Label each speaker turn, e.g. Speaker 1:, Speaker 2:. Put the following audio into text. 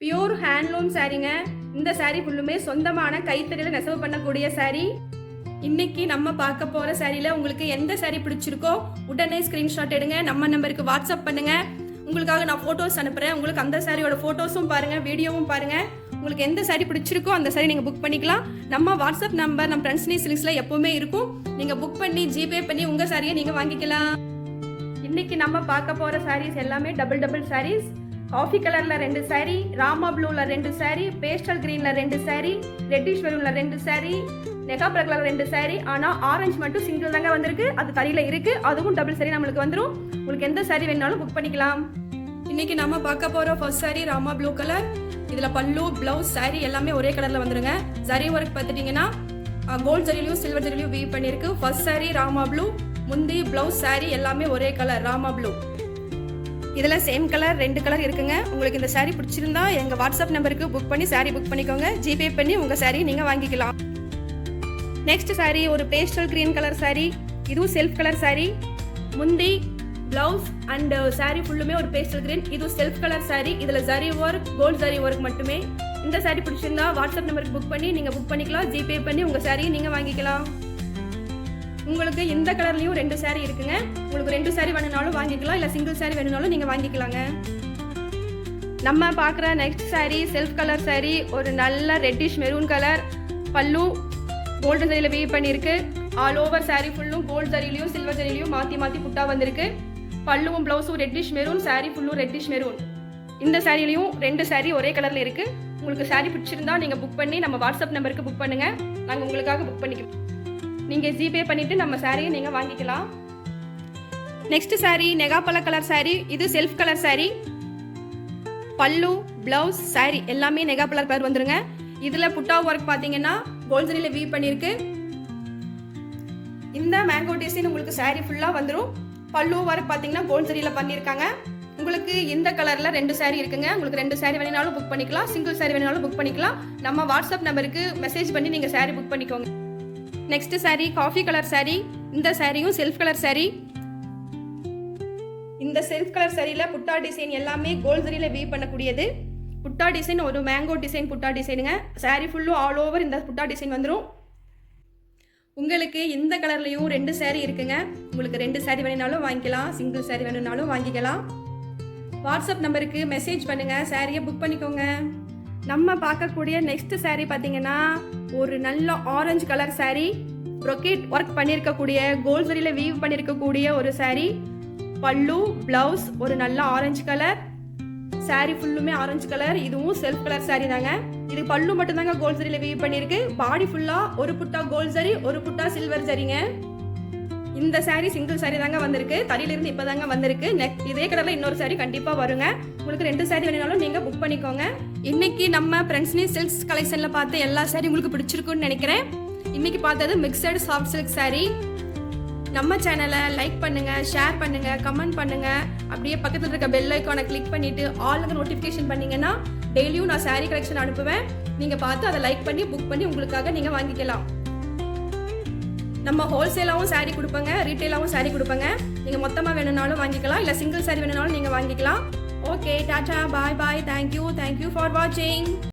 Speaker 1: Pure handloom சாரீங்க. இந்த சாரீ ஃபுல்லுமே சொந்தமான கைத்தறியில் நெசவு பண்ணக்கூடிய சாரீ. இன்னைக்கு நம்ம பார்க்க போற சாரியில உங்களுக்கு எந்த சாரீ பிடிச்சிருக்கோ உடனே ஸ்கிரீன்ஷாட் எடுங்க, நம்ம நம்பருக்கு வாட்ஸ்அப் பண்ணுங்க. உங்களுக்காக நான் போட்டோஸ் அனுப்புறேன். உங்களுக்கு அந்த சாரியோட போட்டோஸும் பாருங்க, வீடியோவும் பாருங்க. உங்களுக்கு எந்த சாரீ பிடிச்சிருக்கோ அந்த சாரீ நீங்க புக் பண்ணிக்கலாம். நம்ம வாட்ஸ்அப் நம்பர் நம்ம ஃப்ரெண்ட்ஸ்னி சில்க்ஸ்ல எப்பவுமே இருக்கும். நீங்க புக் பண்ணி ஜிபே பண்ணி உங்க சாரியை நீங்க வாங்கிக்கலாம். இன்னைக்கு நம்ம பார்க்க போற சாரீஸ் எல்லாமே டபுள் சாரீஸ். காஃபி கலர்ல 2 சாரீ, ராமா ப்ளூல 2 சாரீ, பேஸ்டல் கிரீன்ல 2 சாரீ, ரெட்டிஷ் மெரூன்ல 2 சாரீ, நெகா கலர்ல 2 சாரீ. ஆனா ஆரஞ்சு மட்டும் சிங்கிள் தாங்க வந்திருக்கு. அது தறியில இருக்கு. அதுவும் டபுள் சாரீ நம்மளுக்கு வந்துடும். உங்களுக்கு எந்த சாரீ வேணாலும் புக் பண்ணிக்கலாம். இன்னைக்கு நம்ம பார்க்க போற first sari Rama blue colour. இதுல பல்லு, பிளவுஸ், சாரீ எல்லாமே ஒரே கலர்ல வந்துருங்க. ஜரி ஒர்க் பார்த்துட்டீங்கன்னா கோல்ட் ஜரிலையும் சில்வர் ஜரிலையும் வீவ் பண்ணிருக்கு. ஃபர்ஸ்ட் சாரீ ராமா ப்ளூ, முந்தி பிளவுஸ் சாரீ எல்லாமே ஒரே கலர் ராமா ப்ளூ. இதுல சேம் கலர் 2 கலர் இருக்குங்க. உங்களுக்கு இந்த சாரீ பிடிச்சிருந்தா எங்க வாட்ஸ்அப் நம்பருக்கு புக் பண்ணி சாரீ புக் பண்ணிக்கோங்க. ஜிபே பண்ணி உங்க சாரீ நீங்க வாங்கிக்கலாம். நெக்ஸ்ட் சாரீ ஒரு பேஸ்டல் கிரீன் கலர் சாரீ. இதுவும் செல்ஃப் கலர் சாரீ. முந்தி, பிளவுஸ் அண்ட் சாரீ ஃபுல்லுமே ஒரு பேஸ்டல் கிரீன். இது செல்ஃப் கலர் சாரீ. இதுல zari work, gold zari work மட்டுமே. இந்த சாரீ பிடிச்சிருந்தா வாட்ஸ்அப் நம்பருக்கு புக் பண்ணி நீங்க புக் பண்ணிக்கலாம். ஜிபே பண்ணி உங்க சாரீ நீங்க வாங்கிக்கலாம். உங்களுக்கு இந்த கலர்லயும் 2 சாரீ இருக்குங்க. உங்களுக்கு 2 சாரீ வேணும்னாலும் வாங்கிக்கலாம், இல்ல சிங்கிள் சாரீ வேணும்னாலும் நீங்க வாங்கிக்கலாங்க. நம்ம பார்க்குற next sari self colour sari. ஒரு நல்ல ரெட்டிஷ் மெரூன் கலர். பல்லு கோல்டன் ஜரியில வீவ் பண்ணிருக்கு. ஆல் ஓவர் சாரீ ஃபுல்லும் கோல்ட் ஜரிலையும் சில்வர் ஜரிலையும் மாத்தி மாத்தி புட்டா வந்திருக்கு. பல்லுவும் பிளவுஸும் ரெட்டிஷ் மெரூன், சாரீ ஃபுல்லும் ரெட்டிஷ் மெரூன். இந்த சாரீலையும் 2 சாரீ ஒரே கலர்ல இருக்கு. உங்களுக்கு சாரீ பிடிச்சிருந்தா நீங்க புக் பண்ணி நம்ம வாட்ஸ்அப் நம்பருக்கு புக் பண்ணுங்க. நாங்க உங்களுக்காக புக் பண்ணிக்கிறோம். நீங்க ஜிபே பண்ணிட்டு நம்ம சாரியை நீங்க வாங்கிக்கலாம். நெக்ஸ்ட் சாரீ நெகாப்பழ கலர் சாரீ. இது செல்ஃப் கலர் சாரீ. பல்லு, பிளவுஸ், சாரீ எல்லாமே நெகாப்பழ கலர் வந்துருங்க. இதுல புட்டா ஒர்க் பாத்தீங்கன்னா கோல்ட் ஜரியில வீவ் பண்ணிருக்கு. இந்த மேங்கோ டிசைன் உங்களுக்கு சாரீ ஃபுல்லா வந்துரும். பல்லு ஒர்க் பாத்தீங்கன்னா கோல்ட் ஜரியில பண்ணிருக்காங்க. உங்களுக்கு இந்த கலர்ல 2 சாரீ இருக்குங்க. உங்களுக்கு 2 சாரீ வேணும்னாலும் புக் பண்ணிக்கலாம், சிங்கிள் சாரீ வேணும்னாலும் புக் பண்ணிக்கலாம். நம்ம வாட்ஸ்அப் நம்பருக்கு மெசேஜ் பண்ணி நீங்க சாரீ புக் பண்ணிக்கோங்க. Next sari coffee colour sari. இந்த சாரியும் செல்ஃப் கலர் சாரீ. இந்த செல்ஃப் கலர் சாரீல புட்டா டிசைன் எல்லாமே கோல்ட் ஜரியில வீவ் பண்ணக்கூடியது. புட்டா டிசைன் ஒரு மேங்கோ டிசைன் புட்டா டிசைனுங்க. சாரீ ஃபுல்லும் ஆல் ஓவர் இந்த புட்டா டிசைன் வந்துடும். உங்களுக்கு இந்த கலர்லயும் 2 சாரீ இருக்குங்க. உங்களுக்கு 2 சாரீ வேணும்னாலும் வாங்கிக்கலாம், சிங்கிள் சாரீ வேணும்னாலும் வாங்கிக்கலாம். வாட்ஸ்அப் நம்பருக்கு மெசேஜ் பண்ணுங்க, சாரியை புக் பண்ணிக்கோங்க. நம்ம பார்க்கக்கூடிய நெக்ஸ்ட் சாரீ பார்த்தீங்கன்னா ஒரு நல்ல orange colour sari. Brocade work பண்ணியிருக்கக்கூடிய கோல்ட் ஜரியில வீவ் பண்ணியிருக்கக்கூடிய ஒரு சாரீ. பல்லு, பிளவுஸ் ஒரு நல்ல ஆரஞ்சு கலர். சாரீ ஃபுல்லுமே ஆரஞ்சு கலர். இதுவும் செல்ஃப் கலர் சாரீ தாங்க. இது பல்லு மட்டும் தாங்க கோல்ட் ஜரியில வீவ் பண்ணியிருக்கு. பாடி ஃபுல்லா ஒரு புட்டா கோல்ட் ஜரி, ஒரு புட்டா சில்வர் ஜரிங்க. இந்த சாரீ சிங்கிள் சாரீ தாங்க வந்திருக்கு. தறியிலிருந்து இப்பதாங்க வந்திருக்கு. இதே கலர்ல இன்னொரு சாரீ கண்டிப்பா வருங்க. உங்களுக்கு 2 சாரீ வேணும்னாலும் நீங்க புக் பண்ணிக்கோங்க. இன்னைக்கு நம்ம ஃப்ரெண்ட்ஸ்னி சில்க்ஸ் கலெக்ஷன்ல பார்த்த எல்லா சாரீ உங்களுக்கு பிடிச்சிருக்குன்னு நினைக்கிறேன். இன்னைக்கு பார்த்தது மிக்சடு சாஃப்ட் சில்க் சாரீ. நம்ம சேனலை லைக் பண்ணுங்க, ஷேர் பண்ணுங்க, கமெண்ட் பண்ணுங்க. அப்படியே பக்கத்தில் இருக்க பெல் ஐக்கானை கிளிக் பண்ணிட்டு ஆல் நோட்டிஃபிகேஷன் பண்ணீங்கன்னா டெய்லியும் நான் சாரீ கலெக்ஷன் அனுப்புவேன். நீங்க பார்த்து அதை லைக் பண்ணி புக் பண்ணி உங்களுக்காக நீங்க வாங்கிக்கலாம். நம்ம ஹோல்சேலாவும் சாரீ கொடுப்பங்க, ரீட்டைலாவும் சாரீ கொடுப்பங்க. நீங்க மொத்தமா வேணும்னாலும் வாங்கிக்கலாம், இல்ல சிங்கிள் சாரீ வேணும்னாலும் நீங்க வாங்கிக்கலாம். Okay, Tata, bye bye, thank you for வாட்சிங்.